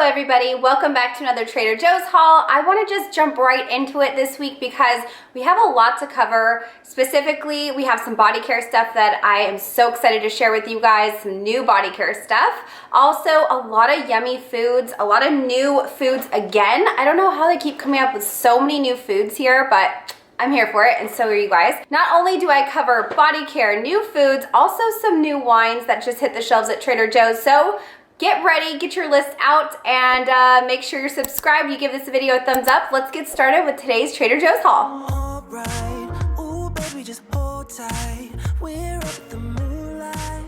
everybody, welcome back to another Trader Joe's haul. I want to just jump right into it this week because we have a lot to cover. Specifically, we have some body care stuff that I am so excited to share with you guys, some new body care stuff. Also, a lot of yummy foods, a lot of new foods again. I don't know how they keep coming up with so many new foods here, but I'm here for it, and so are you guys. Not only do I cover body care, new foods, also some new wines that just hit the shelves at Trader Joe's. So get ready, get your list out, and make sure you're subscribed. You give this video a thumbs up. Let's get started with today's Trader Joe's haul. All right. Ooh, baby, just hold tight. We're up at the moonlight.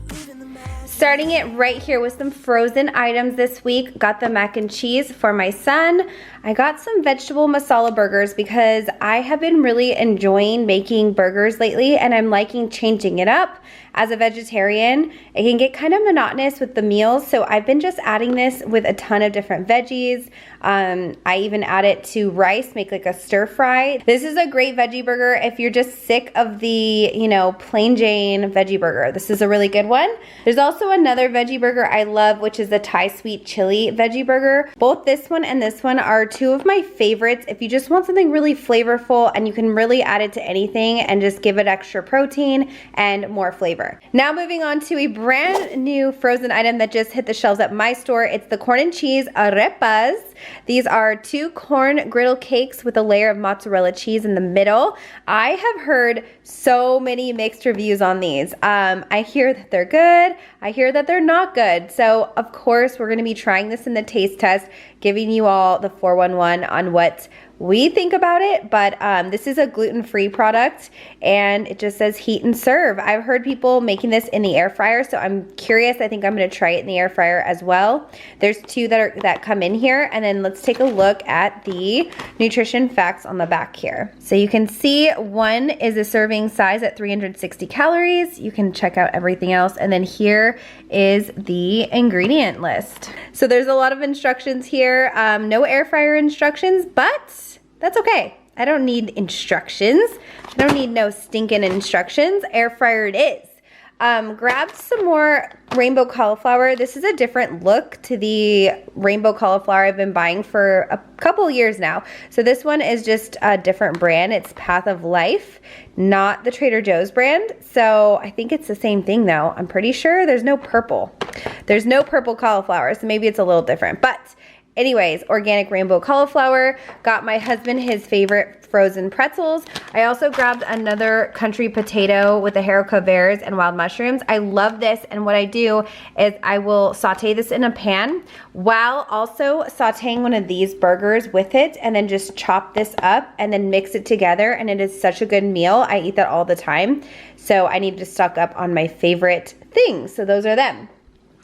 Believe in the magic. Starting it right here with some frozen items this week. Got the mac and cheese for my son. I got some vegetable masala burgers because I have been really enjoying making burgers lately, and I'm liking changing it up. As a vegetarian, it can get kind of monotonous with the meals, so I've been just adding this with a ton of different veggies. I even add it to rice, make like a stir fry. This is a great veggie burger if you're just sick of the, plain Jane veggie burger. This is a really good one. There's also another veggie burger I love, which is the Thai sweet chili veggie burger. Both this one and this one are two of my favorites if you just want something really flavorful and you can really add it to anything and just give it extra protein and more flavor. Now moving on to a brand new frozen item that just hit the shelves at my store. It's the corn and cheese arepas. These are 2 corn griddle cakes with a layer of mozzarella cheese in the middle. I have heard so many mixed reviews on these. I hear that they're good. I hear that they're not good. So of course we're gonna be trying this in the taste test, giving you all the 411 on what we think about it, but this is a gluten-free product and it just says heat and serve. I've heard people making this in the air fryer, so I'm curious. I think I'm gonna try it in the air fryer as well. There's 2 that come in here, and then let's take a look at the nutrition facts on the back here. So you can see 1 is a serving size at 360 calories. You can check out everything else, and then here is the ingredient list. So there's a lot of instructions here. No air fryer instructions, but that's okay. I don't need instructions. I don't need no stinking instructions. Air fryer it is. Grabbed some more rainbow cauliflower. This is a different look to the rainbow cauliflower I've been buying for a couple years now. So this one is just a different brand. It's Path of Life, not the Trader Joe's brand. So I think it's the same thing though. I'm pretty sure there's no purple. There's no purple cauliflower, so maybe it's a little different. But anyways, organic rainbow cauliflower. Got my husband his favorite frozen pretzels. I also grabbed another country potato with the haricot verts and wild mushrooms. I love this, and what I do is I will saute this in a pan while also sauteing one of these burgers with it, and then just chop this up and then mix it together, and it is such a good meal. I eat that all the time, so I need to stock up on my favorite things. So those are them.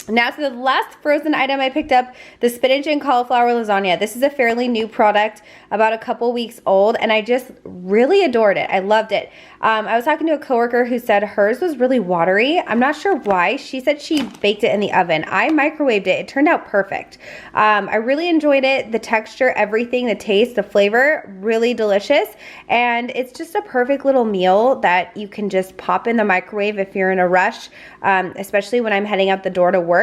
Now to the last frozen item I picked up, the spinach and cauliflower lasagna. This is a fairly new product, about a couple weeks old, and I just really adored it. I loved it. I was talking to a coworker who said hers was really watery. I'm not sure why. She said she baked it in the oven. I microwaved it. It turned out perfect. I really enjoyed it. The texture, everything, the taste, the flavor, really delicious. And it's just a perfect little meal that you can just pop in the microwave if you're in a rush, especially when I'm heading out the door to work.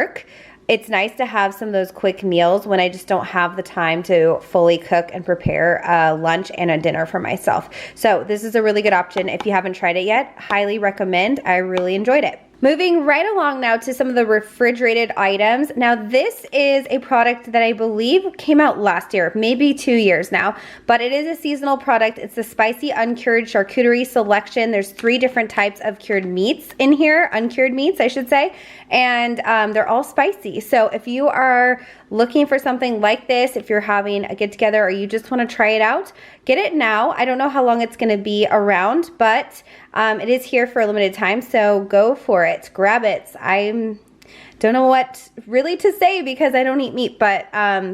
It's nice to have some of those quick meals when I just don't have the time to fully cook and prepare a lunch and a dinner for myself. So this is a really good option. If you haven't tried it yet, highly recommend. I really enjoyed it. Moving right along now to some of the refrigerated items. Now this is a product that I believe came out last year, maybe 2 years now, but it is a seasonal product. It's the spicy uncured charcuterie selection. There's 3 different types of cured meats in here, uncured meats I should say, and they're all spicy. So if you are looking for something like this, if you're having a get together or you just want to try it out, get it now. I don't know how long it's going to be around, but it is here for a limited time, so go for it. Grab it. I don't know what really to say because I don't eat meat, but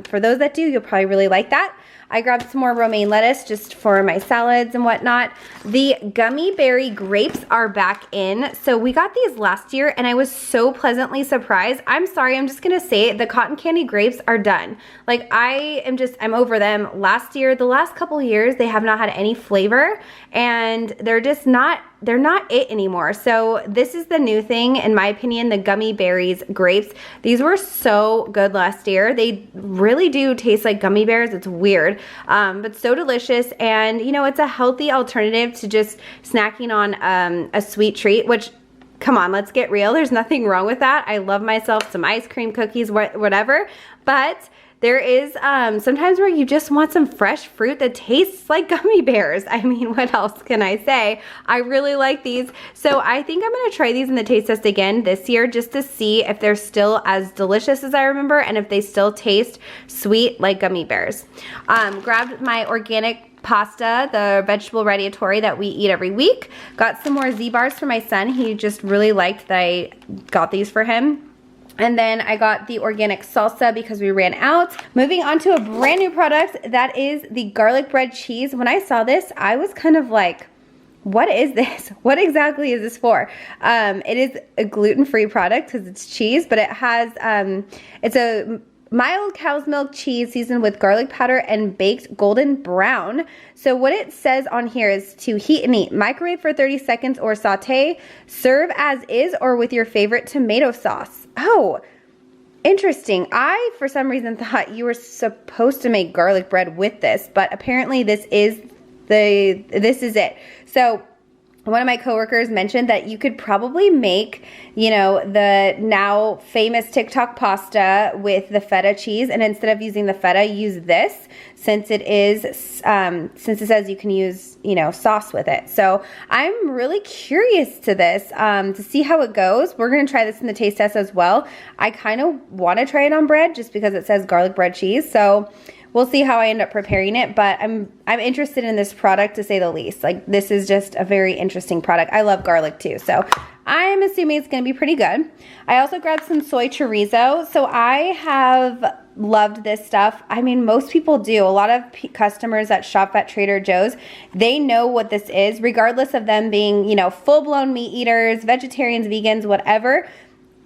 for those that do, you'll probably really like that. I grabbed some more romaine lettuce just for my salads and whatnot. The gummy berry grapes are back in. So we got these last year and I was so pleasantly surprised. I'm sorry, I'm just gonna say it, the cotton candy grapes are done. Like I'm over them. Last year, the last couple years, they have not had any flavor and they're not it anymore. So this is the new thing, in my opinion, the gummy berries grapes. These were so good last year. They really do taste like gummy bears. It's weird, but so delicious. And you know, it's a healthy alternative to just snacking on a sweet treat, which, come on, let's get real. There's nothing wrong with that. I love myself some ice cream, cookies, whatever, but there is sometimes where you just want some fresh fruit that tastes like gummy bears. I mean, what else can I say? I really like these. So I think I'm gonna try these in the taste test again this year just to see if they're still as delicious as I remember and if they still taste sweet like gummy bears. Grabbed my organic pasta, the vegetable radiatori that we eat every week. Got some more Z-bars for my son. He just really liked that I got these for him. And then I got the organic salsa because we ran out. Moving on to a brand new product, that is the garlic bread cheese. When I saw this, I was kind of like, what is this? What exactly is this for? It is a gluten-free product because it's cheese, but it has, it's a mild cow's milk cheese seasoned with garlic powder and baked golden brown. So what it says on here is to heat and eat, microwave for 30 seconds or saute, serve as is or with your favorite tomato sauce. Oh, interesting. I, for some reason, thought you were supposed to make garlic bread with this, but apparently this is it. So one of my coworkers mentioned that you could probably make, you know, the now famous TikTok pasta with the feta cheese, and instead of using the feta, use this, since it says you can use, you know, sauce with it. So I'm really curious to this, to see how it goes. We're gonna try this in the taste test as well. I kind of want to try it on bread just because it says garlic bread cheese. So we'll see how I end up preparing it, but I'm interested in this product to say the least. Like, this is just a very interesting product. I love garlic too, so I'm assuming it's gonna be pretty good. I also grabbed some soy chorizo. So I have loved this stuff. I mean, most people do. A lot of customers that shop at Trader Joe's, they know what this is, regardless of them being, you know, full-blown meat eaters, vegetarians, vegans, whatever.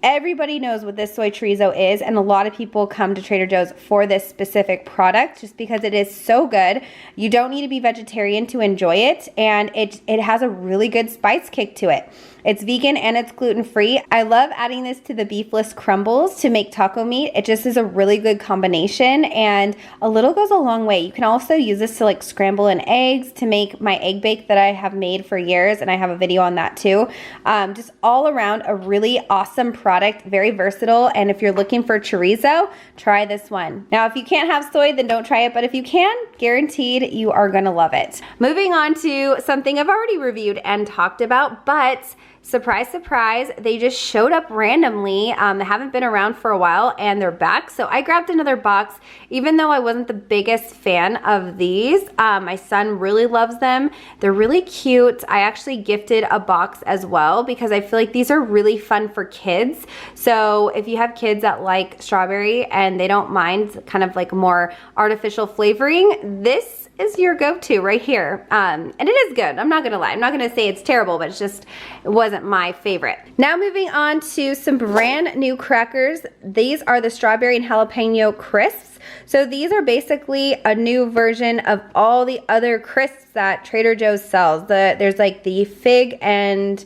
Everybody knows what this soy chorizo is, and a lot of people come to Trader Joe's for this specific product just because it is so good. You don't need to be vegetarian to enjoy it, and it has a really good spice kick to it. It's vegan and it's gluten-free. I love adding this to the beefless crumbles to make taco meat. It just is a really good combination, and a little goes a long way. You can also use this to like scramble in eggs to make my egg bake that I have made for years, and I have a video on that too. Just all around a really awesome product, very versatile, and if you're looking for chorizo, try this one. Now, if you can't have soy, then don't try it, but if you can, guaranteed you are gonna love it. Moving on to something I've already reviewed and talked about, but surprise, surprise, they just showed up randomly. They haven't been around for a while and they're back. So I grabbed another box, even though I wasn't the biggest fan of these. My son really loves them. They're really cute. I actually gifted a box as well because I feel like these are really fun for kids. So if you have kids that like strawberry and they don't mind kind of like more artificial flavoring, this is your go-to right here. And it is good, I'm not gonna lie. I'm not gonna say it's terrible, but it wasn't my favorite. Now moving on to some brand new crackers. These are the strawberry and jalapeno crisps. So these are basically a new version of all the other crisps that Trader Joe's sells. There's like the fig and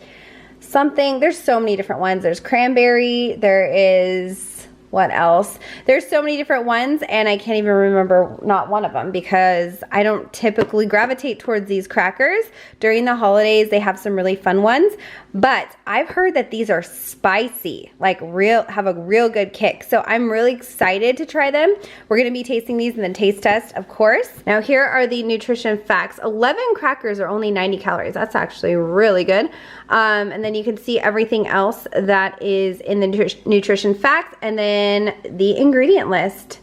something, there's so many different ones. There's cranberry, there is, what else? There's so many different ones, and I can't even remember not one of them because I don't typically gravitate towards these crackers. During the holidays, they have some really fun ones, but I've heard that these are spicy, like have a real good kick. So I'm really excited to try them. We're gonna be tasting these in the taste test, of course. Now here are the nutrition facts. 11 crackers are only 90 calories. That's actually really good. And then you can see everything else that is in the nutrition facts, and then the ingredient list.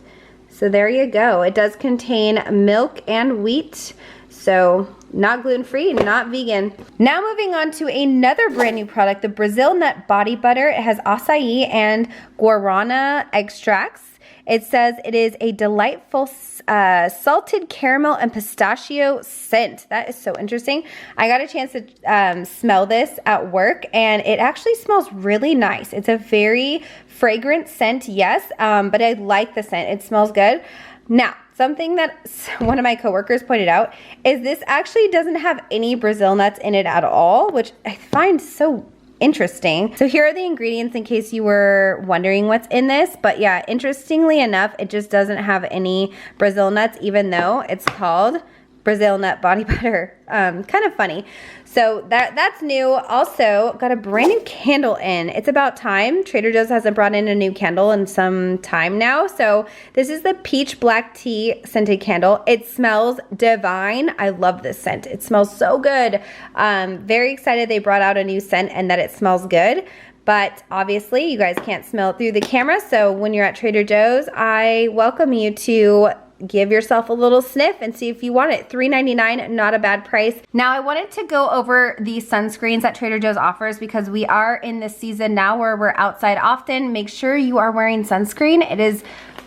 So there you go. It does contain milk and wheat, so not gluten-free, not vegan. Now moving on to another brand new product, the Brazil Nut Body Butter. It has acai and guarana extracts. It says it is a delightful salted caramel and pistachio scent. That is so interesting. I got a chance to smell this at work, and it actually smells really nice. It's a very fragrant scent, yes, but I like the scent. It smells good. Now, something that one of my coworkers pointed out is this actually doesn't have any Brazil nuts in it at all, which I find so interesting. So here are the ingredients in case you were wondering what's in this. But yeah, interestingly enough, it just doesn't have any Brazil nuts, even though it's called Brazil nut body butter. Kind of funny. So that's new. Also got a brand new candle in. It's about time. Trader Joe's hasn't brought in a new candle in some time now. So this is the peach black tea scented candle. It smells divine. I love this scent. It smells so good. Very excited they brought out a new scent and that it smells good. But obviously you guys can't smell it through the camera. So when you're at Trader Joe's, I welcome you to give yourself a little sniff and see if you want it. $3.99, not a bad price. Now I wanted to go over the sunscreens that Trader Joe's offers because we are in this season now where we're outside often. Make sure you are wearing sunscreen. It is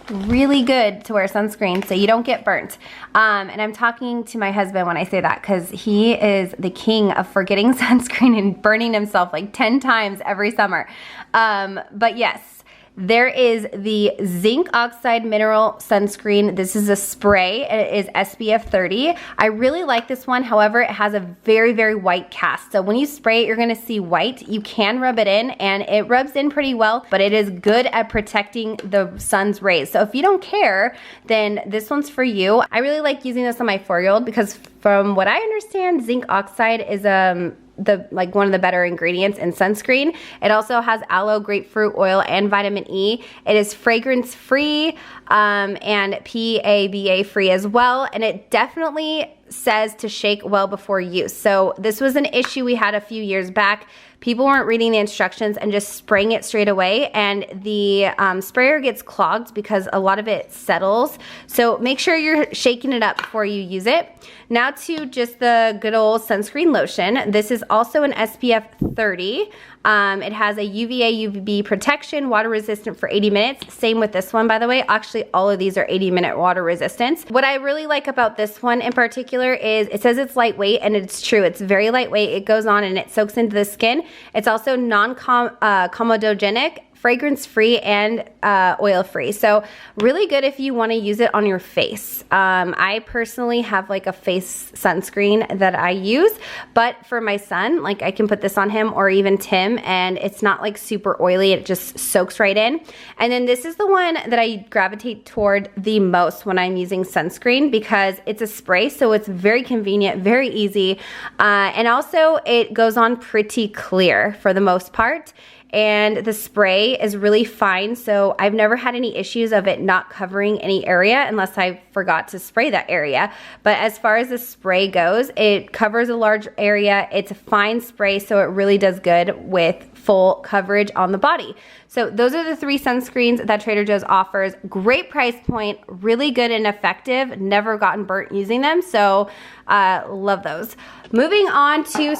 really good to wear sunscreen so you don't get burnt. And I'm talking to my husband when I say that because he is the king of forgetting sunscreen and burning himself like 10 times every summer. But yes, there is the zinc oxide mineral sunscreen. This is a spray. It is SPF 30. I really like this one. However, it has a very, very white cast. So when you spray it, you're gonna see white. You can rub it in and it rubs in pretty well, but it is good at protecting the sun's rays. So if you don't care, then this one's for you. I really like using this on my 4-year-old because from what I understand, zinc oxide is one of the better ingredients in sunscreen. It also has aloe, grapefruit oil, and vitamin E. It is fragrance free and PABA free as well. And it definitely says to shake well before use. So this was an issue we had a few years back. People weren't reading the instructions and just spraying it straight away, and the sprayer gets clogged because a lot of it settles. So make sure you're shaking it up before you use it. Now to just the good old sunscreen lotion. This is also an SPF 30. It has a UVA UVB protection, water resistant for 80 minutes. Same with this one, by the way. Actually, all of these are 80-minute water resistance. What I really like about this one in particular is it says it's lightweight, and it's true. It's very lightweight. It goes on and it soaks into the skin. It's also non-comedogenic, fragrance-free, and oil-free. So really good if you want to use it on your face. I personally have like a face sunscreen that I use, but for my son, like I can put this on him or even Tim, and it's not like super oily. It just soaks right in. And then this is the one that I gravitate toward the most when I'm using sunscreen because it's a spray, so it's very convenient, very easy, and also it goes on pretty clear for the most part. And the spray is really fine, so I've never had any issues of it not covering any area unless I forgot to spray that area. But as far as the spray goes, it covers a large area. It's a fine spray, so it really does good with full coverage on the body. So those are the 3 sunscreens that Trader Joe's offers. Great price point, really good and effective. Never gotten burnt using them, so love those. Moving on to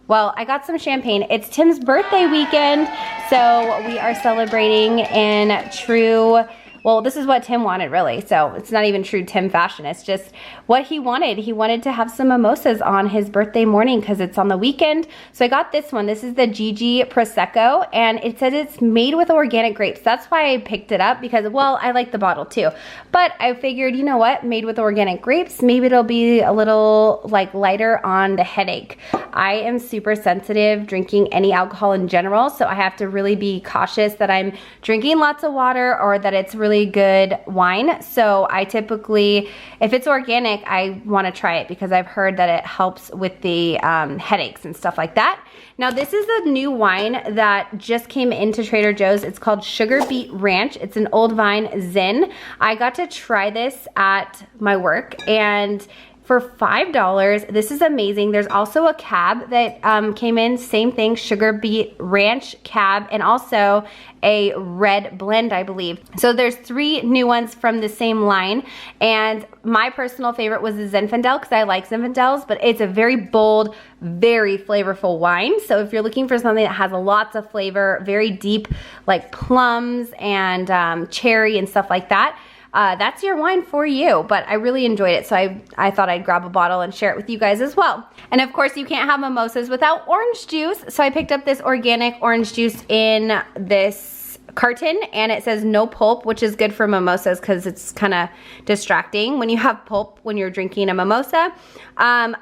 well, I got some champagne. It's Tim's birthday weekend, so we are celebrating in true, well, this is what Tim wanted really, so it's not even true Tim fashion. It's just what he wanted. He wanted to have some mimosas on his birthday morning because it's on the weekend. So I got this one. This is the Gigi Prosecco, and it says it's made with organic grapes. That's why I picked it up because, well, I like the bottle too. But I figured, you know what, made with organic grapes, maybe it'll be a little like lighter on the headache. I am super sensitive drinking any alcohol in general, so I have to really be cautious that I'm drinking lots of water or that it's really good wine. So I typically, if it's organic, I want to try it because I've heard that it helps with the headaches and stuff like that. Now this is a new wine that just came into Trader Joe's. It's called Sugar Beet Ranch. It's an Old Vine Zin. I got to try this at my work, and for $5. This is amazing. There's also a cab that came in, same thing, sugar beet ranch cab, and also a red blend, I believe. So there's 3 new ones from the same line, and my personal favorite was the Zinfandel because I like Zinfandels, but it's a very bold, very flavorful wine. So if you're looking for something that has lots of flavor, very deep, like plums and cherry and stuff like that, that's your wine for you. But I really enjoyed it, so I thought I'd grab a bottle and share it with you guys as well. And of course, you can't have mimosas without orange juice, so I picked up this organic orange juice in this carton, and it says no pulp, which is good for mimosas because it's kind of distracting when you have pulp when you're drinking a mimosa.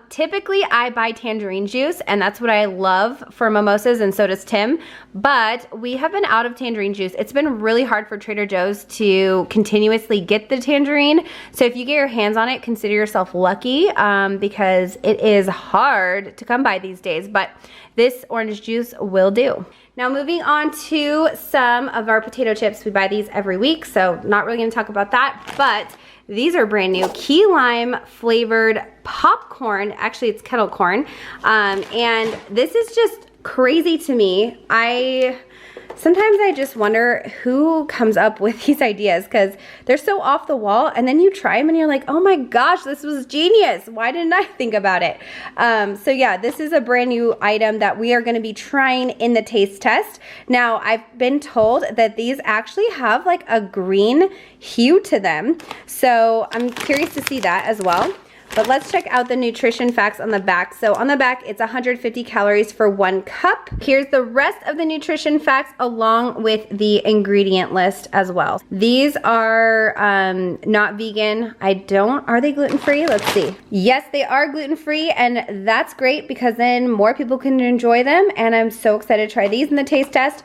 Typically I buy tangerine juice, and that's what I love for mimosas, and so does Tim, but we have been out of tangerine juice. It's been really hard for Trader Joe's to continuously get the tangerine, so if you get your hands on it, consider yourself lucky, because it is hard to come by these days, but this orange juice will do. Now moving on to some of our potato chips. We buy these every week, so not really gonna talk about that, but these are brand new. Key lime flavored popcorn. Actually, it's kettle corn. And this is just crazy to me. Sometimes I just wonder who comes up with these ideas because they're so off the wall, and then you try them and you're like, oh my gosh, this was genius. Why didn't I think about it? So yeah, this is a brand new item that we are going to be trying in the taste test. Now, I've been told that these actually have like a green hue to them. So I'm curious to see that as well. But let's check out the nutrition facts on the back. So on the back, it's 150 calories for 1 cup. Here's the rest of the nutrition facts along with the ingredient list as well. These are not vegan. Are they gluten-free? Let's see. Yes, they are gluten-free, and that's great because then more people can enjoy them, and I'm so excited to try these in the taste test.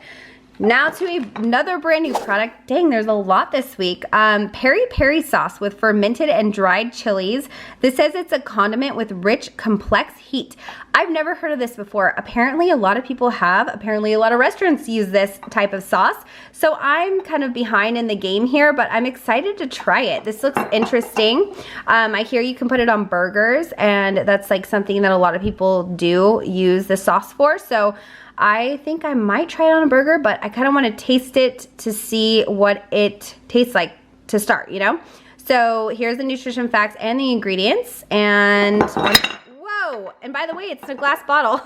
Now to another brand new product. Dang, there's a lot this week. Peri peri sauce with fermented and dried chilies. This says it's a condiment with rich, complex heat. I've never heard of this before. Apparently a lot of people have. Apparently a lot of restaurants use this type of sauce. So I'm kind of behind in the game here, but I'm excited to try it. This looks interesting. I hear you can put it on burgers, and that's like something that a lot of people do use the sauce for. So I think I might try it on a burger, but I kind of want to taste it to see what it tastes like to start, you know? So here's the nutrition facts and the ingredients. And whoa, and by the way, it's in a glass bottle,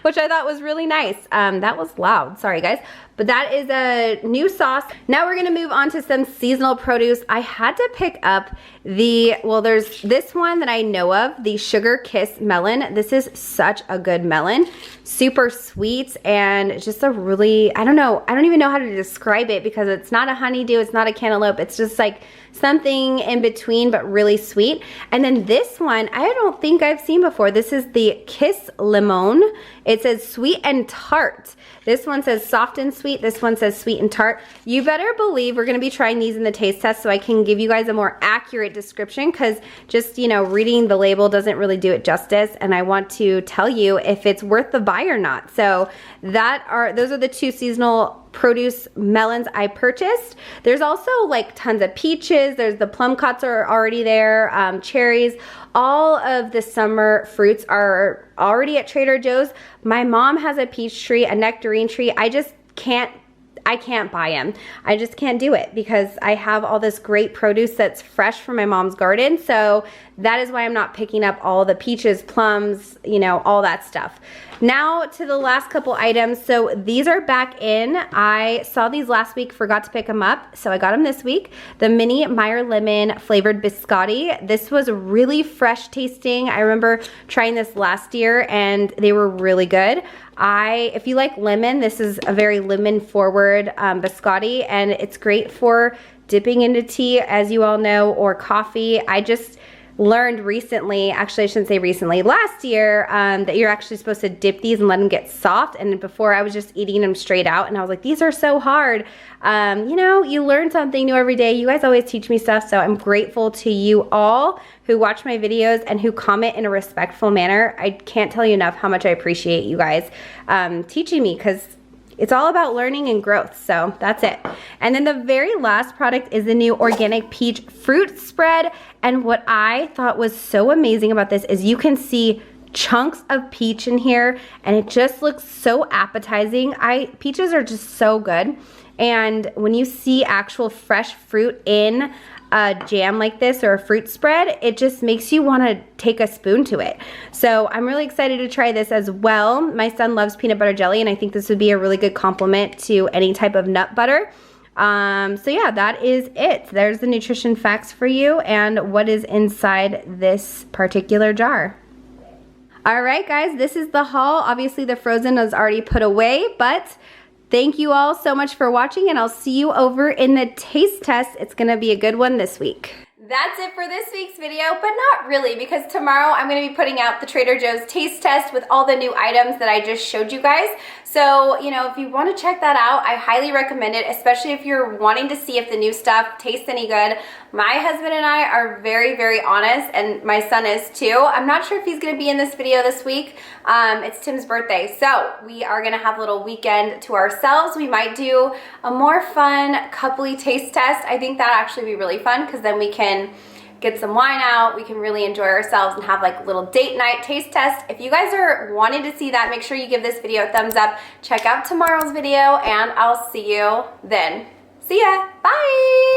which I thought was really nice. That was loud, sorry guys. But that is a new sauce. Now we're gonna move on to some seasonal produce. I had to pick up there's this one that I know of, the Sugar Kiss melon. This is such a good melon. Super sweet and just a really, I don't even know how to describe it because it's not a honeydew, it's not a cantaloupe, it's just like something in between but really sweet. And then this one, I don't think I've seen before. This is the Kiss Limon. It says sweet and tart. This one says soft and sweet. This one says sweet and tart. You better believe we're gonna be trying these in the taste test so I can give you guys a more accurate description because just, you know, reading the label doesn't really do it justice, and I want to tell you if it's worth the buy or not. So those are the 2 seasonal produce melons I purchased. There's also like tons of peaches. There's the plum cots are already there, cherries. All of the summer fruits are already at Trader Joe's. My mom has a peach tree, a nectarine tree. I can't buy them. I just can't do it because I have all this great produce that's fresh from my mom's garden. So that is why I'm not picking up all the peaches, plums, you know, all that stuff. Now to the last couple items. So these are back in. I saw these last week, forgot to pick them up, so I got them this week. The minimeyer lemon flavored biscotti. This was really fresh tasting. I remember trying this last year and they were really good. If you like lemon, this is a very lemon forward biscotti, and it's great for dipping into tea, as you all know, or coffee. I just learned recently, actually I shouldn't say recently, last year, that you're actually supposed to dip these and let them get soft. And before I was just eating them straight out and I was like, these are so hard. You know, you learn something new every day. You guys always teach me stuff, so I'm grateful to you all who watch my videos and who comment in a respectful manner. I can't tell you enough how much I appreciate you guys teaching me, because it's all about learning and growth, so that's it. And then the very last product is the new organic peach fruit spread. And what I thought was so amazing about this is you can see chunks of peach in here, and it just looks so appetizing. Peaches are just so good. And when you see actual fresh fruit in a jam like this or a fruit spread, it just makes you want to take a spoon to it. So I'm really excited to try this as well. My son loves peanut butter jelly, and I think this would be a really good complement to any type of nut butter. So yeah, that is it. There's the nutrition facts for you and what is inside this particular jar. All right, guys, this is the haul. Obviously, the frozen is already put away, but thank you all so much for watching, and I'll see you over in the taste test. It's gonna be a good one this week. That's it for this week's video, but not really, because tomorrow I'm going to be putting out the Trader Joe's taste test with all the new items that I just showed you guys. So, you know, if you want to check that out, I highly recommend it, especially if you're wanting to see if the new stuff tastes any good. My husband and I are very, very honest, and my son is too. I'm not sure if he's going to be in this video this week. It's Tim's birthday, so we are going to have a little weekend to ourselves. We might do a more fun coupley taste test. I think that'd actually be really fun, because then we can get some wine out, we can really enjoy ourselves and have like a little date night taste test. If you guys are wanting to see that, make sure you give this video a thumbs up. Check out tomorrow's video, and I'll see you then. See ya, bye!